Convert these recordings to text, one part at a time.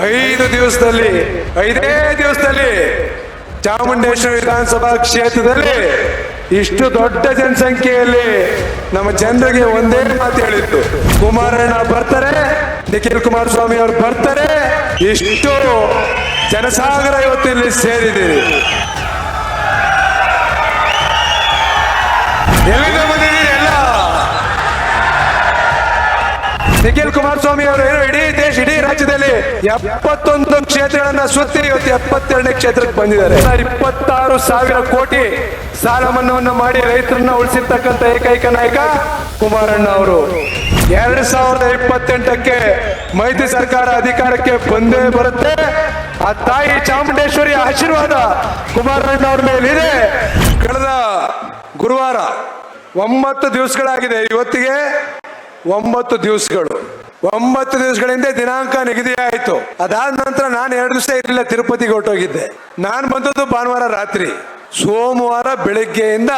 ಐದೇ ದಿವಸದಲ್ಲಿ ಚಾಮುಂಡೇಶ್ವರಿ ವಿಧಾನಸಭಾ ಕ್ಷೇತ್ರದಲ್ಲಿ ಇಷ್ಟು ದೊಡ್ಡ ಜನಸಂಖ್ಯೆಯಲ್ಲಿ ನಮ್ಮ ಜನರಿಗೆ ಒಂದೇ ಮಾತು ಹೇಳಿತ್ತು, ಕುಮಾರಣ್ಣ ಬರ್ತಾರೆ, ನಿಖಿಲ್ ಕುಮಾರಸ್ವಾಮಿ ಅವರು ಬರ್ತಾರೆ. ಇಷ್ಟು ಜನಸಾಗರ ಇವತ್ತು ಇಲ್ಲಿ ಸೇರಿದ್ದೀರಿ. ಎಲ್ಲಿಂದ ಬಂದಿದ್ದೀರಿ ಎಲ್ಲ? ನಿಖಿಲ್ ಕುಮಾರಸ್ವಾಮಿ ಅವರು ಏನು ಇಡೀ ರಾಜ್ಯದಲ್ಲಿ 71 ಕ್ಷೇತ್ರಗಳನ್ನ ಸುತ್ತಿ ಇವತ್ತು 72ನೇ ಕ್ಷೇತ್ರಕ್ಕೆ ಬಂದಿದ್ದಾರೆ. 26,000 ಕೋಟಿ ಸಾಲ ಮನ್ನಾವನ್ನು ಮಾಡಿ ರೈತರನ್ನ ಉಳಿಸಿರ್ತಕ್ಕಂಥ ಏಕೈಕ ನಾಯಕ ಕುಮಾರಣ್ಣ ಅವರು. 2028ಕ್ಕೆ ಮೈತ್ರಿ ಸರ್ಕಾರ ಅಧಿಕಾರಕ್ಕೆ ಬಂದೇ ಬರುತ್ತೆ. ಆ ತಾಯಿ ಚಾಮುಂಡೇಶ್ವರಿ ಆಶೀರ್ವಾದ ಕುಮಾರಣ್ಣ ಅವ್ರ ಮೇಲಿದೆ. ಕಳೆದ ಗುರುವಾರ 9 ದಿವಸಗಳಾಗಿದೆ. ಇವತ್ತಿಗೆ 9 ದಿವಸಗಳು. 9 ದಿವಸಗಳಿಂದ ದಿನಾಂಕ ನಿಗದಿ ಆಯಿತು. ಅದಾದ ನಂತರ ನಾನು 2 ದಿವಸ ಇರಲಿಲ್ಲ, ತಿರುಪತಿಗೆ ಹೊರಟೋಗಿದ್ದೆ. ನಾನು ಬಂದದ್ದು ಭಾನುವಾರ ರಾತ್ರಿ. ಸೋಮವಾರ ಬೆಳಿಗ್ಗೆಯಿಂದ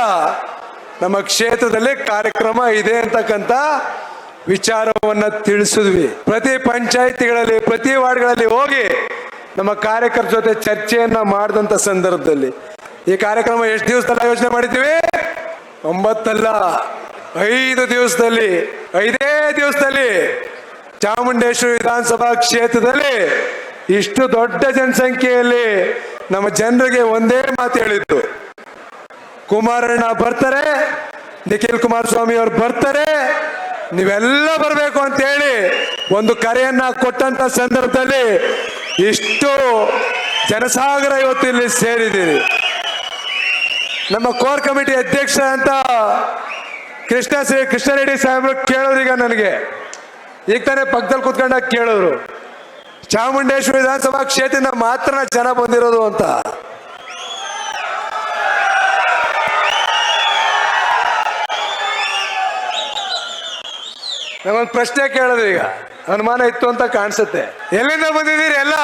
ನಮ್ಮ ಕ್ಷೇತ್ರದಲ್ಲಿ ಕಾರ್ಯಕ್ರಮ ಇದೆ ಅಂತಕ್ಕಂಥ ವಿಚಾರವನ್ನ ತಿಳಿಸಿದ್ವಿ. ಪ್ರತಿ ಪಂಚಾಯಿತಿಗಳಲ್ಲಿ, ಪ್ರತಿ ವಾರ್ಡ್ಗಳಲ್ಲಿ ಹೋಗಿ ನಮ್ಮ ಕಾರ್ಯಕರ್ತರ ಜೊತೆ ಚರ್ಚೆಯನ್ನ ಮಾಡಿದಂಥ ಸಂದರ್ಭದಲ್ಲಿ ಈ ಕಾರ್ಯಕ್ರಮ ಎಷ್ಟು ದಿವಸದಲ್ಲಿ ಯೋಚನೆ ಮಾಡಿದ್ದೀವಿ? 9 ಅಲ್ಲ, 5 ದಿವಸದಲ್ಲಿ, 5 ದಿವಸದಲ್ಲಿ ಚಾಮುಂಡೇಶ್ವರಿ ವಿಧಾನಸಭಾ ಕ್ಷೇತ್ರದಲ್ಲಿ ಇಷ್ಟು ದೊಡ್ಡ ಜನಸಂಖ್ಯೆಯಲ್ಲಿ ನಮ್ಮ ಜನರಿಗೆ ಒಂದೇ ಮಾತು ಹೇಳಿತ್ತು, ಕುಮಾರಣ್ಣ ಬರ್ತಾರೆ, ನಿಖಿಲ್ ಕುಮಾರಸ್ವಾಮಿ ಅವರು ಬರ್ತಾರೆ, ನೀವೆಲ್ಲ ಬರಬೇಕು ಅಂತ ಹೇಳಿ ಒಂದು ಕರೆಯನ್ನ ಕೊಟ್ಟಂತ ಸಂದರ್ಭದಲ್ಲಿ ಇಷ್ಟು ಜನಸಾಗರ ಇವತ್ತು ಇಲ್ಲಿ ಸೇರಿದ್ದೀರಿ. ನಮ್ಮ ಕೋರ್ ಕಮಿಟಿ ಅಧ್ಯಕ್ಷ ಅಂತ ಕೃಷ್ಣರೆಡ್ಡಿ ಸಾಹೇಬರು ಕೇಳೋರೀಗ ನನಗೆ ಈಗ ತಾನೇ ಪಕ್ಕದಲ್ಲಿ ಕೂತ್ಕೊಂಡಾಗ ಕೇಳಿದ್ರು, ಚಾಮುಂಡೇಶ್ವರಿ ವಿಧಾನಸಭಾ ಕ್ಷೇತ್ರದಿಂದ ಮಾತ್ರ ಜನ ಬಂದಿರೋದು ಅಂತ. ನಂಗೊಂದು ಪ್ರಶ್ನೆ ಕೇಳೋದು, ಈಗ ಅನುಮಾನ ಇತ್ತು ಅಂತ ಕಾಣಿಸುತ್ತೆ. ಎಲ್ಲಿಂದ ಬಂದಿದ್ದೀರಿ ಎಲ್ಲ?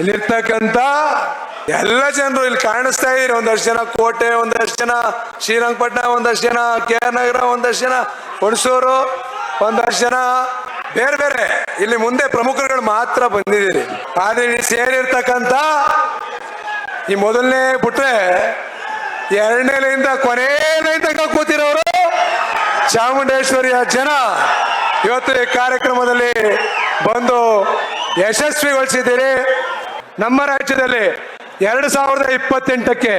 ಇಲ್ಲಿರ್ತಕ್ಕಂಥ ಎಲ್ಲ ಜನರು ಇಲ್ಲಿ ಕಾಣಿಸ್ತಾ ಇದ್ದೀರಿ. ಒಂದಷ್ಟು ಜನ ಕೋಟೆ, ಒಂದಷ್ಟು ಜನ ಶ್ರೀರಂಗಪಟ್ಟಣ, ಒಂದಷ್ಟು ಜನ KR ನಗರ, ಒಂದಷ್ಟು ಜನ ಹುಣಸೂರು, ಒಂದಷ್ಟು ಜನ ಬೇರೆ ಬೇರೆ ಇಲ್ಲಿ ಮುಂದೆ ಪ್ರಮುಖರುಗಳು ಮಾತ್ರ ಬಂದಿದ್ದೀರಿ. ಆದ್ರೆ ಇಲ್ಲಿ ಸೇರಿರ್ತಕ್ಕಂಥ ಈ ಮೊದಲನೇ ಬಿಟ್ರೆ 2ನೇ ಲೈನ್ದ ಕೊನೆ ಲೈನ್ ತನಕ ಕೂತಿರೋರು ಚಾಮುಂಡೇಶ್ವರಿಯ ಜನ ಇವತ್ತು ಈ ಕಾರ್ಯಕ್ರಮದಲ್ಲಿ ಬಂದು ಯಶಸ್ವಿಗೊಳಿಸಿದ್ದೀರಿ. ನಮ್ಮ ರಾಜ್ಯದಲ್ಲಿ 2028ಕ್ಕೆ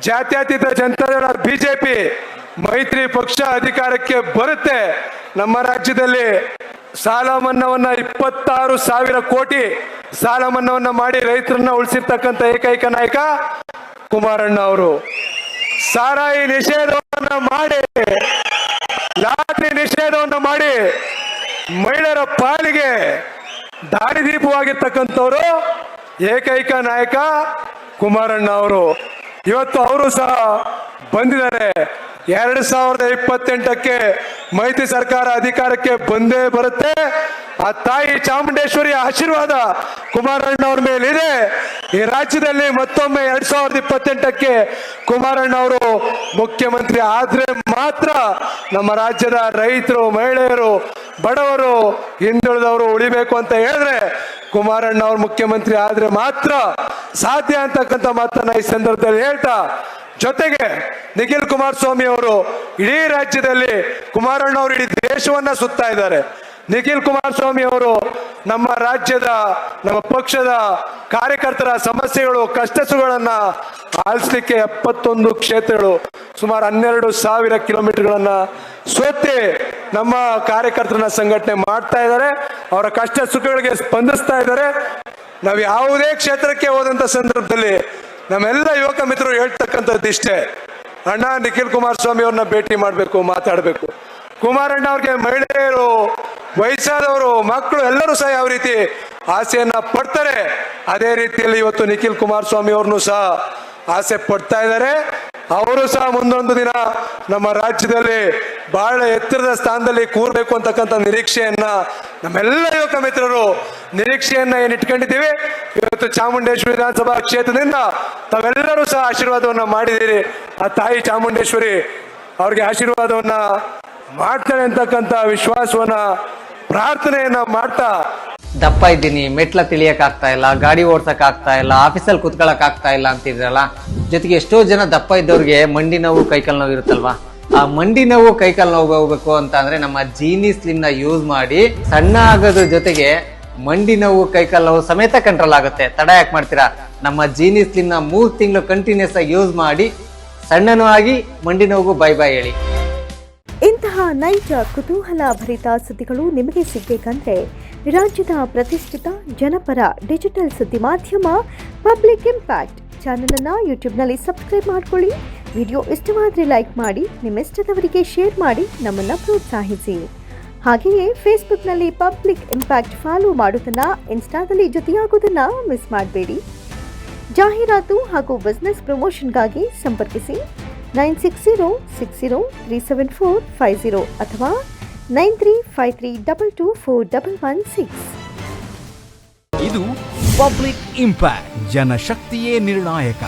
ಜಾತ್ಯತೀತ ಜನತಾದಳ ಬಿಜೆಪಿ ಮೈತ್ರಿ ಪಕ್ಷ ಅಧಿಕಾರಕ್ಕೆ ಬರುತ್ತೆ. ನಮ್ಮ ರಾಜ್ಯದಲ್ಲಿ ಸಾಲ ಮನ್ನಾವನ್ನ 26,000 ಕೋಟಿ ಸಾಲ ಮನ್ನಾವನ್ನ ಮಾಡಿ ರೈತರನ್ನ ಉಳಿಸಿರ್ತಕ್ಕಂಥ ಏಕೈಕ ನಾಯಕ ಕುಮಾರಣ್ಣ ಅವರು. ಸಾರಾಯಿ ನಿಷೇಧವನ್ನ ಮಾಡಿ, ಲಾಟರಿ ನಿಷೇಧವನ್ನ ಮಾಡಿ ಮಹಿಳೆಯರ ಪಾಲಿಗೆ ದಾರಿದೀಪವಾಗಿರ್ತಕ್ಕಂಥವ್ರು ಏಕೈಕ ನಾಯಕ ಕುಮಾರಣ್ಣ ಅವರು. ಇವತ್ತು ಅವರು ಸಹ ಬಂದಿದ್ದಾರೆ. 2028ಕ್ಕೆ ಮೈತ್ರಿ ಸರ್ಕಾರ ಅಧಿಕಾರಕ್ಕೆ ಬಂದೇ ಬರುತ್ತೆ. ಆ ತಾಯಿ ಚಾಮುಂಡೇಶ್ವರಿ ಆಶೀರ್ವಾದ ಕುಮಾರಣ್ಣ ಅವ್ರ ಮೇಲಿದೆ. ಈ ರಾಜ್ಯದಲ್ಲಿ ಮತ್ತೊಮ್ಮೆ 2028ಕ್ಕೆ ಕುಮಾರಣ್ಣ ಅವರು ಮುಖ್ಯಮಂತ್ರಿ ಆದ್ರೆ ಮಾತ್ರ ನಮ್ಮ ರಾಜ್ಯದ ರೈತರು, ಮಹಿಳೆಯರು, ಬಡವರು, ಹಿಂದುಳಿದವರು ಉಳಿಬೇಕು ಅಂತ ಹೇಳಿದ್ರೆ ಕುಮಾರಣ್ಣ ಅವರು ಮುಖ್ಯಮಂತ್ರಿ ಆದ್ರೆ ಮಾತ್ರ ಸಾಧ್ಯ ಅಂತಕ್ಕಂಥ ಮಾತನ್ನ ಈ ಸಂದರ್ಭದಲ್ಲಿ ಹೇಳ್ತಾ, ಜೊತೆಗೆ ನಿಖಿಲ್ ಕುಮಾರಸ್ವಾಮಿ ಅವರು ಇಡೀ ರಾಜ್ಯದಲ್ಲಿ, ಕುಮಾರಣ್ಣ ಅವರು ಇಡೀ ದೇಶವನ್ನ ಸುತ್ತಾ ಇದ್ದಾರೆ. ನಿಖಿಲ್ ಕುಮಾರಸ್ವಾಮಿ ಅವರು ನಮ್ಮ ರಾಜ್ಯದ, ನಮ್ಮ ಪಕ್ಷದ ಕಾರ್ಯಕರ್ತರ ಸಮಸ್ಯೆಗಳು, ಕಷ್ಟಸುಗಳನ್ನ ಆಲಿಸಲಿಕ್ಕೆ 71 ಕ್ಷೇತ್ರಗಳು, ಸುಮಾರು 12,000 ಕಿಲೋಮೀಟರ್ಗಳನ್ನ ಸುತ್ತಿ ನಮ್ಮ ಕಾರ್ಯಕರ್ತರನ್ನ ಸಂಘಟನೆ ಮಾಡ್ತಾ ಇದ್ದಾರೆ. ಅವರ ಕಷ್ಟ ಸುಖಗಳಿಗೆ ಸ್ಪಂದಿಸ್ತಾ ಇದ್ದಾರೆ. ನಾವು ಯಾವುದೇ ಕ್ಷೇತ್ರಕ್ಕೆ ಹೋದಂತ ಸಂದರ್ಭದಲ್ಲಿ ನಮ್ಮೆಲ್ಲ ಯುವಕ ಮಿತ್ರರು ಹೇಳ್ತಕ್ಕಂಥದ್ದು ಇಷ್ಟೇ, ಅಣ್ಣ ನಿಖಿಲ್ ಕುಮಾರಸ್ವಾಮಿ ಅವ್ರನ್ನ ಭೇಟಿ ಮಾಡಬೇಕು, ಮಾತಾಡಬೇಕು. ಕುಮಾರಣ್ಣ ಅವ್ರಿಗೆ ಮಹಿಳೆಯರು, ವಯಸ್ಸಾದವರು, ಮಕ್ಕಳು ಎಲ್ಲರೂ ಸಹ ಯಾವ ರೀತಿ ಆಸೆಯನ್ನ ಪಡ್ತಾರೆ, ಅದೇ ರೀತಿಯಲ್ಲಿ ಇವತ್ತು ನಿಖಿಲ್ ಕುಮಾರಸ್ವಾಮಿ ಅವ್ರನ್ನು ಸಹ ಆಸೆ ಪಡ್ತಾ ಇದ್ದಾರೆ. ಅವರು ಸಹ ಮುಂದೊಂದು ದಿನ ನಮ್ಮ ರಾಜ್ಯದಲ್ಲಿ ಬಹಳ ಎತ್ತರದ ಸ್ಥಾನದಲ್ಲಿ ಕೂರ್ಬೇಕು ಅಂತಕ್ಕಂಥ ನಿರೀಕ್ಷೆಯನ್ನ ನಮ್ಮೆಲ್ಲ ಯುವಕ ಮಿತ್ರರು ನಿರೀಕ್ಷೆಯನ್ನ ಏನ್ ಇಟ್ಕೊಂಡಿದ್ದೀವಿ. ಇವತ್ತು ಚಾಮುಂಡೇಶ್ವರಿ ವಿಧಾನಸಭಾ ಕ್ಷೇತ್ರದಿಂದ ತಾವೆಲ್ಲರೂ ಸಹ ಆಶೀರ್ವಾದವನ್ನ ಮಾಡಿದ್ದೀರಿ. ಆ ತಾಯಿ ಚಾಮುಂಡೇಶ್ವರಿ ಅವ್ರಿಗೆ ಆಶೀರ್ವಾದವನ್ನ ಮಾಡ್ತಾನೆ ಅಂತಕ್ಕಂಥ ವಿಶ್ವಾಸವನ್ನ ಪ್ರಾರ್ಥನೆಯನ್ನ ಮಾಡ್ತಾ ದಪ್ಪ ಇದ್ದೀನಿ, ಮೆಟ್ಲ ತಿಳಿಯಕ್ ಆಗ್ತಾ ಇಲ್ಲ, ಗಾಡಿ ಓಡ್ಸಕ್ ಆಗ್ತಾ ಇಲ್ಲ, ಆಫೀಸಲ್ಲಿ ಕುತ್ಕೊಳಕ್ ಆಗ್ತಾ ಇಲ್ಲ ಅಂತಿದ್ರಲ್ಲ. ಜೊತೆಗೆ ಎಷ್ಟೋ ಜನ ದಪ್ಪ ಇದ್ದವ್ರಿಗೆ ಮಂಡಿ ನೋವು ಕೈಕಾಲ್ ನೋವು ಇರುತ್ತಲ್ವಾ, ಆ ಮಂಡಿ ನೋವು ಕೈಕಾಲ್ ನೋವು ಹೋಗ್ಬೇಕು ಅಂತ ಅಂದ್ರೆ ನಮ್ಮ ಜೀನಿ ಸ್ಲಿಮ್ ನ ಯೂಸ್ ಮಾಡಿ ಸಣ್ಣ ಆಗೋದ್ರ ಜೊತೆಗೆ ಮಂಡಿ ನೋವು ಕೈಕಾಲ್ ನೋವು ಸಮೇತ ಕಂಟ್ರೋಲ್ ಆಗುತ್ತೆ. ತಡ ಯಾಕೆ ಮಾಡ್ತೀರಾ? ನಮ್ಮ ಜೀನಿ ಸ್ಲಿಮ್ ನ 3 ತಿಂಗಳು ಕಂಟಿನ್ಯೂಸ್ ಆಗಿ ಯೂಸ್ ಮಾಡಿ ಸಣ್ಣನೂ ಆಗಿ ಮಂಡಿ ನೋವು ಬೈ ಬೈ ಹೇಳಿ. ಇಂತಹ ನೈಜ ಕುತೂಹಲ ಭರಿತ ಸುದ್ದಿಗಳು ನಿಮಗೆ ಸಿಗಬೇಕಂದ್ರೆ ರಾಜ್ಯದ ಪ್ರತಿಷ್ಠಿತ ಜನಪರ ಡಿಜಿಟಲ್ ಸುದ್ದಿ ಮಾಧ್ಯಮ ಪಬ್ಲಿಕ್ ಇಂಪ್ಯಾಕ್ಟ್ ಚಾನೆಲ್ ಅನ್ನು ಯೂಟ್ಯೂಬ್ನಲ್ಲಿ ಸಬ್ಸ್ಕ್ರೈಬ್ ಮಾಡ್ಕೊಳ್ಳಿ. ವಿಡಿಯೋ ಇಷ್ಟವಾದರೆ ಲೈಕ್ ಮಾಡಿ, ನಿಮ್ಮ ಇಷ್ಟದವರಿಗೆ ಶೇರ್ ಮಾಡಿ ನಮ್ಮನ್ನು ಪ್ರೋತ್ಸಾಹಿಸಿ. ಹಾಗೆಯೇ ಫೇಸ್ಬುಕ್ನಲ್ಲಿ ಪಬ್ಲಿಕ್ ಇಂಪ್ಯಾಕ್ಟ್ ಫಾಲೋ ಮಾಡೋದನ್ನ, ಇನ್ಸ್ಟಾದಲ್ಲಿ ಜೊತೆಯಾಗೋದನ್ನ ಮಿಸ್ ಮಾಡಬೇಡಿ. ಜಾಹೀರಾತು ಹಾಗೂ ಬಿಸ್ನೆಸ್ ಪ್ರಮೋಷನ್ಗಾಗಿ ಸಂಪರ್ಕಿಸಿ 9606037450 ಅಥವಾ 9353224116. ಇದು ಪಬ್ಲಿಕ್ ಇಂಪ್ಯಾಕ್ಟ್, ಜನಶಕ್ತಿಯೇ ನಿರ್ಣಾಯಕ.